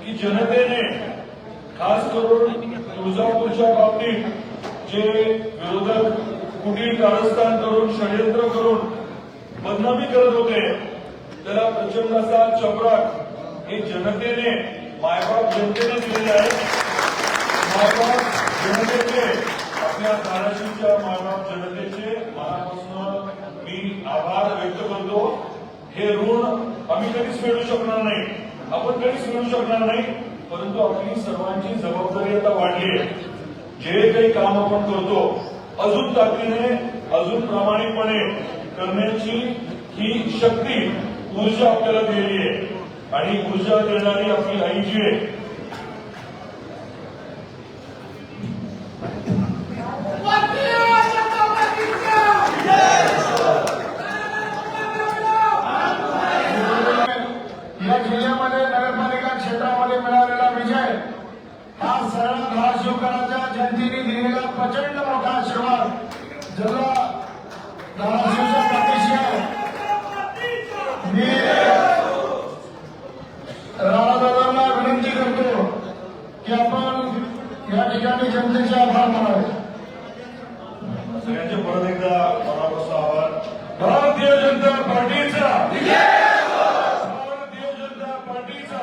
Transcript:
की जनतेने खास करून तुळजापूरच्या बाबतीत जे विरोधक कुटील कारस्थान करून षडयंत्र करून बदनामी करत होते त्याला प्रचंड असा चपराक हे जनतेने मायबाप जनतेने दिलेला आहे। मायबाप जनतेचे आपल्या धाराशिवच्या मायबाप जनतेचे मनापासून मी आभार व्यक्त करतो। हे ऋण आम्ही कधीच फेडू शकणार नाही, आपण कधीच फेडू शकणार नाही, परंतु आपली सर्वांची जबाबदारी आता वाढली आहे। जे काही काम आपण करतो अजून ताकदीने अजून प्रामाणिकपणे करण्याची ही शक्ती ऊर्जा आपल्याला दिलेली आहे आणि ऊर्जा देणारी आपली आई जी आहे या जिल्ह्यामध्ये नगरपालिका क्षेत्रामध्ये मिळालेला विजय हा सरळ धाराशिवकरांच्या जनतेने दिलेला प्रचंड मोठा आशीर्वाद ज्याला धाराशिवच्या पाठीशी आहे। मी राणादादांना विनंती करतो की आपण या ठिकाणी जनतेचे आभार मानावे। सगळ्यांचे परत एकदा मनापासून आभार। भारतीय जनता पार्टीचा, भारतीय जनता पार्टीचा